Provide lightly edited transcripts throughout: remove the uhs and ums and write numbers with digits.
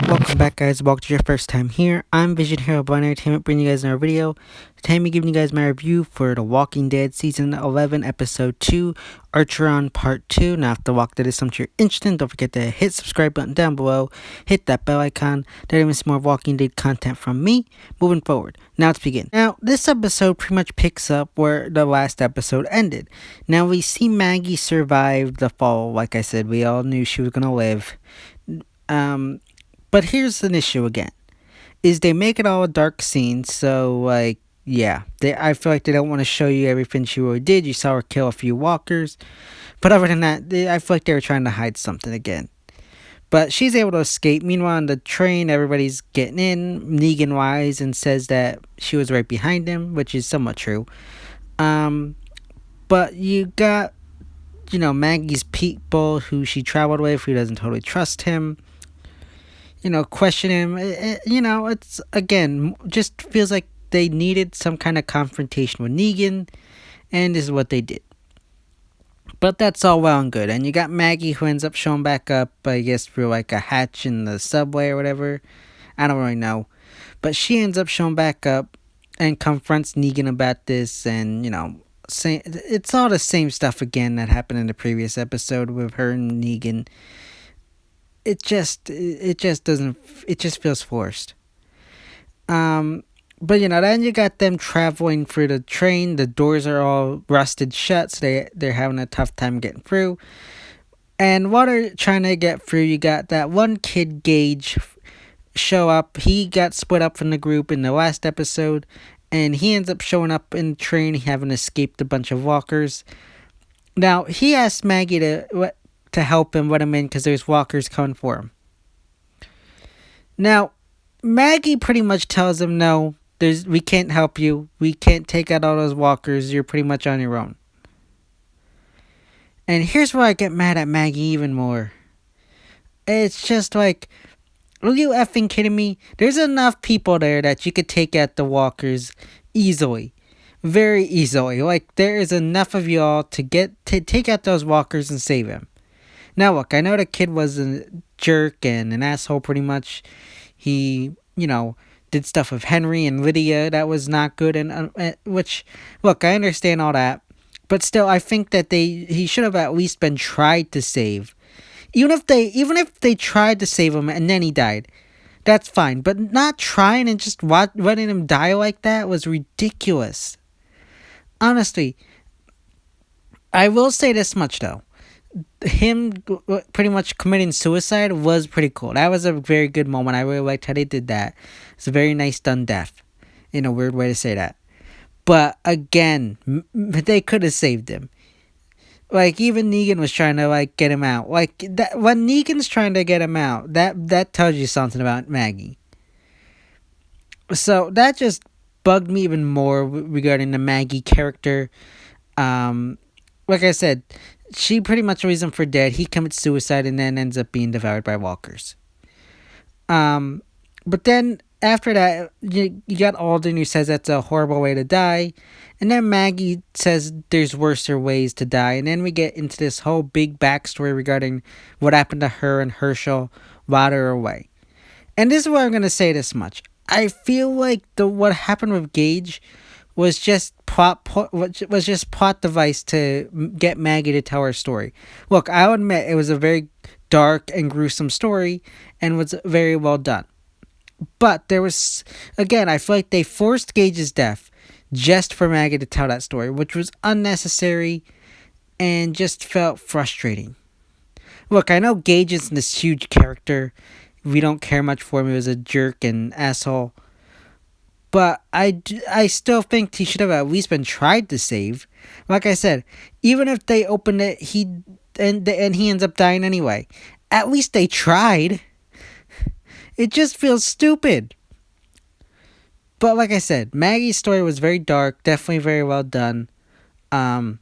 Welcome back, guys. Welcome to your first time here. I'm Vision Hero Blind Entertainment, bringing you guys another video. Today I'm giving you guys my review for The Walking Dead Season 11, Episode 2, Archeron Part 2. Now, if The Walking Dead is something you're interested in, don't forget to hit subscribe button down below, hit that bell icon, there to miss more Walking Dead content from me moving forward. Now, let's begin. Now, this episode pretty much picks up where the last episode ended. Now, we see Maggie survive the fall. Like I said, we all knew she was going to live. But here's an issue again, is they make it all a dark scene, so, like, yeah, I feel like they don't want to show you everything she really did. You saw her kill a few walkers, but other than that, I feel like they were trying to hide something again. But she's able to escape. Meanwhile, on the train, everybody's getting in, Negan lies and says that she was right behind him, which is somewhat true. But you got, Maggie's people who she traveled with, who doesn't totally trust him. Question him. It's, again, just feels like they needed some kind of confrontation with Negan, and this is what they did. But that's all well and good. And you got Maggie, who ends up showing back up, I guess, through like a hatch in the subway or whatever. I don't really know. But she ends up showing back up and confronts Negan about this, and, it's all the same stuff again that happened in the previous episode with her and Negan. It just feels forced. But then you got them traveling through the train. The doors are all rusted shut, so they're having a tough time getting through. And while they're trying to get through, you got that one kid, Gage, show up. He got split up from the group in the last episode, and he ends up showing up in the train, having escaped a bunch of walkers. Now, he asked Maggie to help him, let him in, because there's walkers coming for him. Now, Maggie pretty much tells him, no, we can't help you. We can't take out all those walkers. You're pretty much on your own. And here's where I get mad at Maggie even more. It's just like, are you effing kidding me? There's enough people there that you could take out the walkers easily. Very easily. Like, there is enough of y'all to take out those walkers and save him. Now, look, I know the kid was a jerk and an asshole pretty much. He, did stuff with Henry and Lydia that was not good, and which, look, I understand all that. But still, I think that he should have at least been tried to save. Even if they tried to save him and then he died, that's fine. But not trying and just letting him die like that was ridiculous. Honestly, I will say this much, though. Him pretty much committing suicide was pretty cool. That was a very good moment. I really liked how they did that. It's a very nice done death, in a weird way to say that. But again, they could have saved him. Like, even Negan was trying to get him out. Like, that when Negan's trying to get him out, that tells you something about Maggie. So that just bugged me even more regarding the Maggie character. Like I said, she pretty much the reason for dead. He commits suicide and then ends up being devoured by walkers. But then after that, you got Alden, who says that's a horrible way to die. And then Maggie says there's worser ways to die. And then we get into this whole big backstory regarding what happened to her and Herschel while they were away. And this is where I'm going to say this much. I feel like what happened with Gage was just plot device to get Maggie to tell her story. Look, I'll admit it was a very dark and gruesome story and was very well done. But there was, again, I feel like they forced Gage's death just for Maggie to tell that story, which was unnecessary and just felt frustrating. Look, I know Gage is this huge character. We don't care much for him. He was a jerk and asshole. But I still think he should have at least been tried to save. Like I said, even if they opened it, he ends up dying anyway. At least they tried. It just feels stupid. But like I said, Maggie's story was very dark, definitely very well done. But,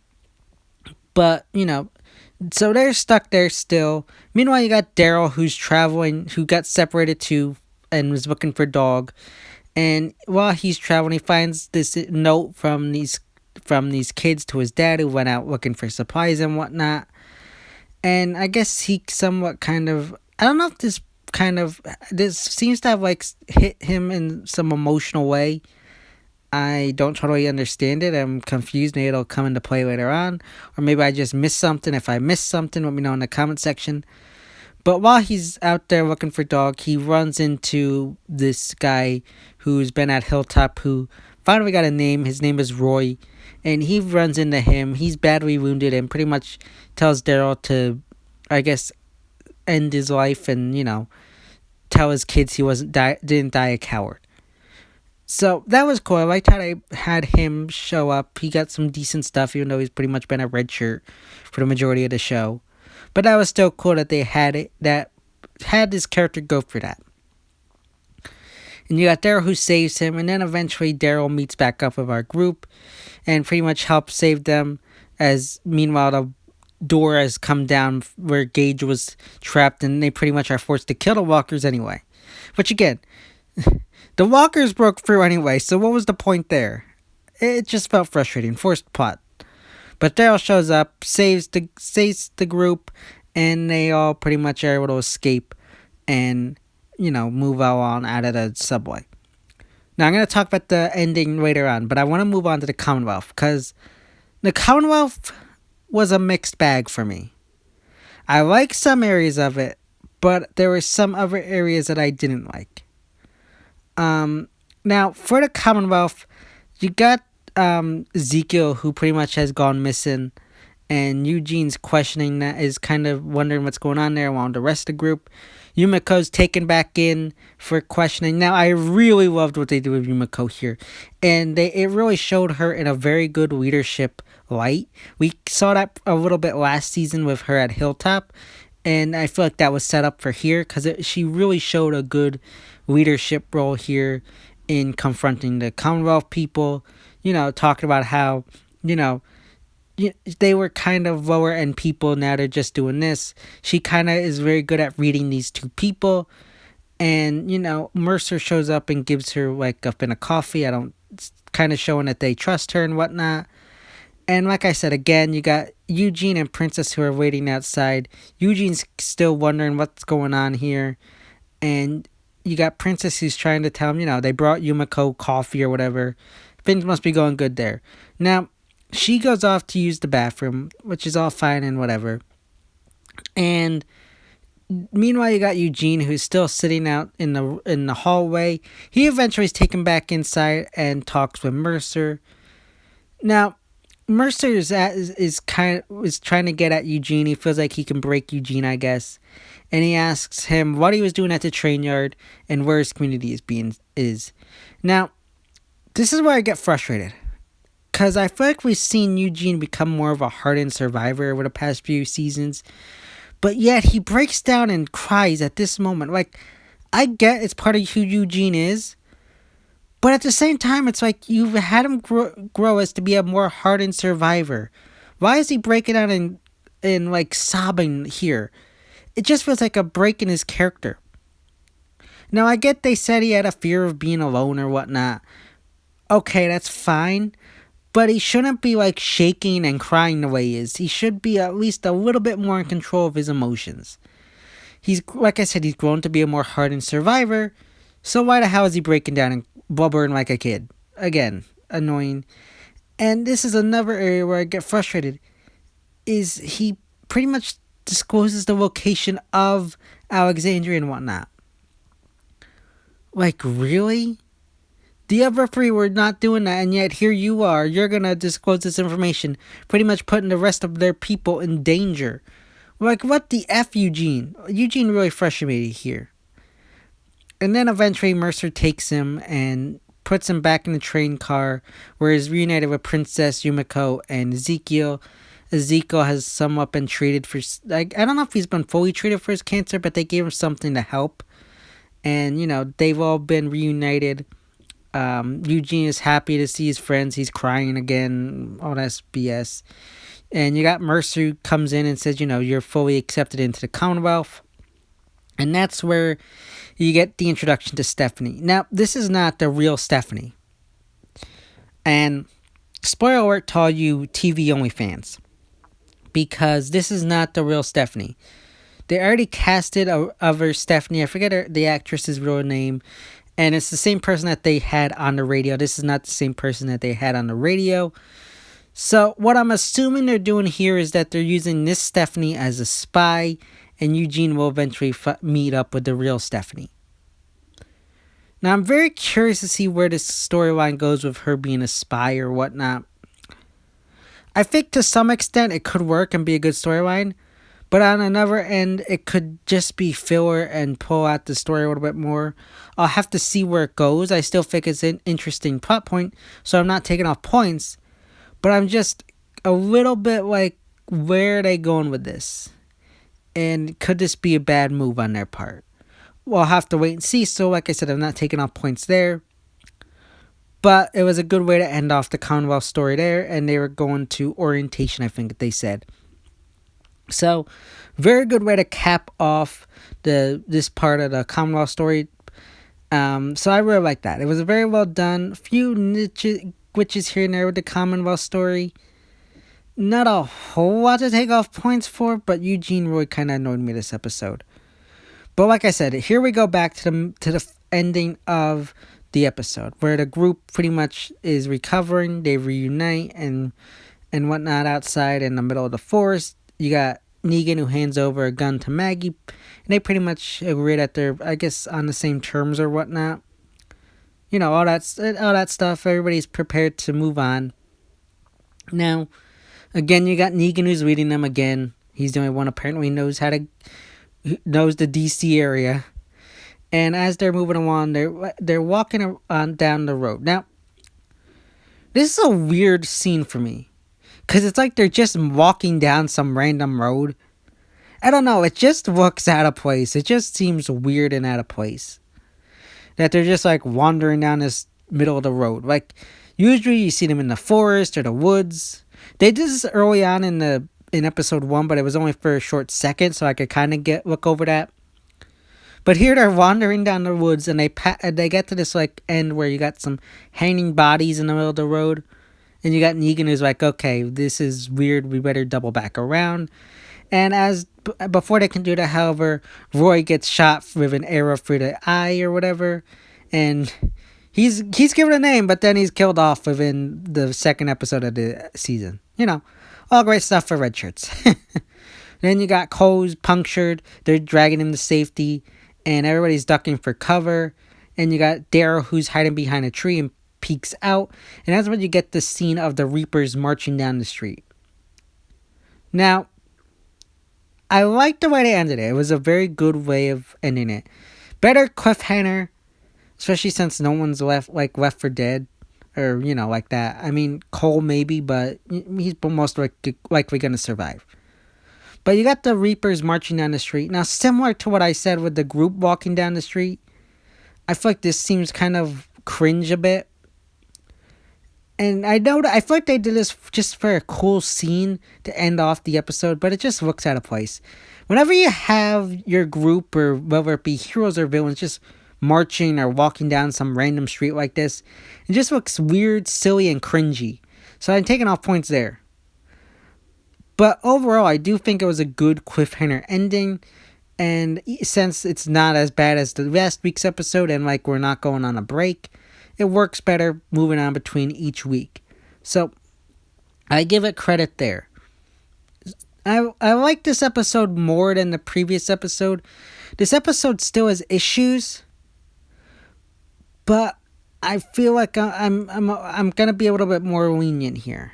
so they're stuck there still. Meanwhile, you got Daryl, who's traveling, who got separated too and was looking for a dog. And while he's traveling, he finds this note from these kids to his dad, who went out looking for supplies and whatnot. And I guess he somewhat kind of, I don't know if this seems to have like hit him in some emotional way. I don't totally understand it. I'm confused. Maybe it'll come into play later on. Or maybe I just missed something. If I missed something, let me know in the comment section. But while he's out there looking for dog, he runs into this guy who's been at Hilltop, who finally got a name. His name is Roy. And he runs into him. He's badly wounded and pretty much tells Daryl to, I guess, end his life and, tell his kids he didn't die a coward. So that was cool. I liked how they had him show up. He got some decent stuff, even though he's pretty much been a red shirt for the majority of the show. But that was still cool that they had this character go for that. And you got Daryl who saves him, and then eventually Daryl meets back up with our group and pretty much helps save them, as meanwhile the door has come down where Gage was trapped, and they pretty much are forced to kill the walkers anyway. Which again, the walkers broke through anyway, so what was the point there? It just felt frustrating, forced plot. But Daryl shows up, saves the group, and they all pretty much are able to escape and, move on out of the subway. Now, I'm going to talk about the ending later on, but I want to move on to the Commonwealth, because the Commonwealth was a mixed bag for me. I like some areas of it, but there were some other areas that I didn't like. Now, for the Commonwealth, you got Ezekiel, who pretty much has gone missing, and Eugene's questioning that, is kind of wondering what's going on there while the rest of the group. Yumiko's taken back in for questioning. Now, I really loved what they did with Yumiko here, and it really showed her in a very good leadership light. We saw that a little bit last season with her at Hilltop, and I feel like that was set up for here, because she really showed a good leadership role here in confronting the Commonwealth people, talking about how, they were kind of lower end people, now they're just doing this. She kind of is very good at reading these two people, and, Mercer shows up and gives her, like, up in a coffee. Kind of showing that they trust her and whatnot. And like I said, again, you got Eugene and Princess who are waiting outside. Eugene's still wondering what's going on here, and you got Princess who's trying to tell him, they brought Yumiko coffee or whatever. Things must be going good there. Now, she goes off to use the bathroom, which is all fine and whatever. And meanwhile, you got Eugene, who's still sitting out in the hallway. He eventually is taken back inside and talks with Mercer. Now, Mercer is trying to get at Eugene. He feels like he can break Eugene, I guess. And he asks him what he was doing at the train yard and where his community is. Now, this is where I get frustrated, because I feel like we've seen Eugene become more of a hardened survivor over the past few seasons, but yet he breaks down and cries at this moment. Like, I get it's part of who Eugene is, but at the same time, it's like you've had him grow as to be a more hardened survivor. Why is he breaking out and like sobbing here? It just feels like a break in his character. Now, I get they said he had a fear of being alone or whatnot. Okay, that's fine. But he shouldn't be like shaking and crying the way he is. He should be at least a little bit more in control of his emotions. Like I said, he's grown to be a more hardened survivor. So why the hell is he breaking down and blubbering like a kid? Again, annoying. And this is another area where I get frustrated. Is he pretty much discloses the location of Alexandria and whatnot. Like, really? The other three were not doing that, and yet here you are. You're going to disclose this information, pretty much putting the rest of their people in danger. Like, what the F, Eugene? Eugene really frustrated me here. And then eventually Mercer takes him and puts him back in the train car, where he's reunited with Princess, Yumiko, and Ezekiel. Ezekiel has somewhat been treated for, like, I don't know if he's been fully treated for his cancer, but they gave him something to help. And, they've all been reunited. Eugene is happy to see his friends. He's crying again. All that's BS. And you got Mercer who comes in and says, you're fully accepted into the Commonwealth. And that's where you get the introduction to Stephanie. Now, this is not the real Stephanie. And spoiler alert to all you TV-only fans. because this is not the real Stephanie. They already casted a other Stephanie. I forget the actress's real name. And it's the same person that they had on the radio. This is not the same person that they had on the radio. So what I'm assuming they're doing here is that they're using this Stephanie as a spy. And Eugene will eventually meet up with the real Stephanie. Now I'm very curious to see where this storyline goes with her being a spy or whatnot. I think to some extent it could work and be a good storyline. But on another end, it could just be filler and pull out the story a little bit more. I'll have to see where it goes. I still think it's an interesting plot point, so I'm not taking off points. But I'm just a little bit like, where are they going with this? And could this be a bad move on their part? Well, I'll have to wait and see. So like I said, I'm not taking off points there. But it was a good way to end off the Commonwealth story there. And they were going to orientation, I think they said. So, very good way to cap off this part of the Commonwealth story. So I really like that. It was very well done. A few glitches here and there with the Commonwealth story. Not a whole lot to take off points for, but Eugene really kind of annoyed me this episode. But like I said, here we go back to the ending of the episode, where the group pretty much is recovering. They reunite and whatnot outside in the middle of the forest. You got Negan who hands over a gun to Maggie. And they pretty much agree that they're, I guess, on the same terms or whatnot. You know, all that stuff. Everybody's prepared to move on. Now, again, you got Negan who's reading them again. He's the only one apparently knows the DC area. And as they're moving along, they're walking on down the road. Now, this is a weird scene for me. Because it's like they're just walking down some random road. I don't know. It just looks out of place. It just seems weird and out of place. That they're just like wandering down this middle of the road. Like, usually you see them in the forest or the woods. They did this early on in episode 1, but it was only for a short second. So I could kind of look over that. But here they're wandering down the woods. And they get to this like end where you got some hanging bodies in the middle of the road. And you got Negan who's like, okay, this is weird. We better double back around. And before they can do that, however, Roy gets shot with an arrow through the eye or whatever. And he's given a name, but then he's killed off within the second episode of the season. You know, all great stuff for red shirts. Then you got Cole's punctured. They're dragging him to safety. And everybody's ducking for cover. And you got Daryl who's hiding behind a tree and peeks out, and that's when you get the scene of the Reapers marching down the street. Now, I like the way they ended it. It was a very good way of ending it. Better cliffhanger, especially since no one's left for dead, or like that. I mean, Cole maybe, but he's most likely gonna survive. But you got the Reapers marching down the street. Now, similar to what I said with the group walking down the street, I feel like this seems kind of cringe a bit. And I feel like they did this just for a cool scene to end off the episode, but it just looks out of place. Whenever you have your group, or whether it be heroes or villains, just marching or walking down some random street like this, it just looks weird, silly, and cringy. So I'm taking off points there. But overall, I do think it was a good cliffhanger ending. And since it's not as bad as the last week's episode, and like we're not going on a break, it works better moving on between each week. So, I give it credit there. I like this episode more than the previous episode. This episode still has issues, but I feel like I'm gonna be a little bit more lenient here,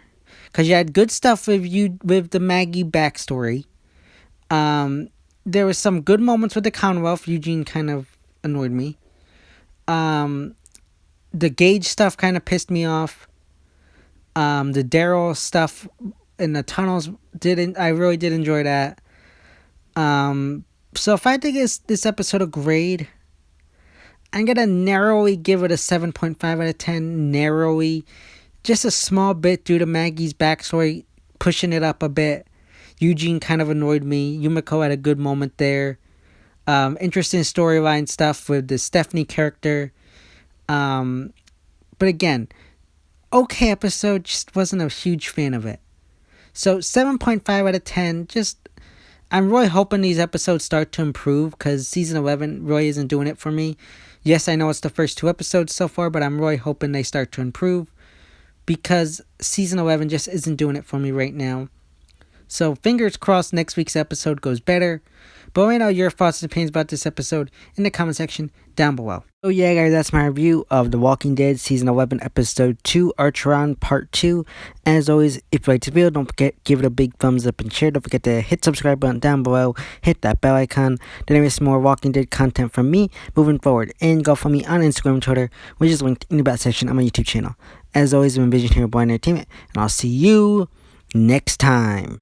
because you had good stuff with the Maggie backstory. There was some good moments with the Commonwealth. Eugene kind of annoyed me. The Gage stuff kind of pissed me off. The Daryl stuff in the tunnels I really did enjoy that. So if I had to give this episode a grade, I'm gonna narrowly give it a 7.5 out of 10. Narrowly, just a small bit due to Maggie's backstory pushing it up a bit. Eugene kind of annoyed me. Yumiko had a good moment there. Interesting storyline stuff with the Stephanie character. But again, okay episode, just wasn't a huge fan of it. So 7.5 out of 10. I'm really hoping these episodes start to improve because season 11 really isn't doing it for me. Yes, I know it's the first 2 episodes so far, but I'm really hoping they start to improve because season 11 just isn't doing it for me right now. So fingers crossed next week's episode goes better. But let me know your thoughts and opinions about this episode in the comment section down below. So yeah guys, that's my review of The Walking Dead Season 11 Episode 2, Archeron Part 2. As always, if you liked the video, don't forget, give it a big thumbs up and share. Don't forget to hit subscribe button down below, hit that bell icon, then there is more Walking Dead content from me moving forward. And go follow me on Instagram and Twitter, which is linked in the back section on my YouTube channel. As always, I'm Vision here with Blind Entertainment, and I'll see you next time.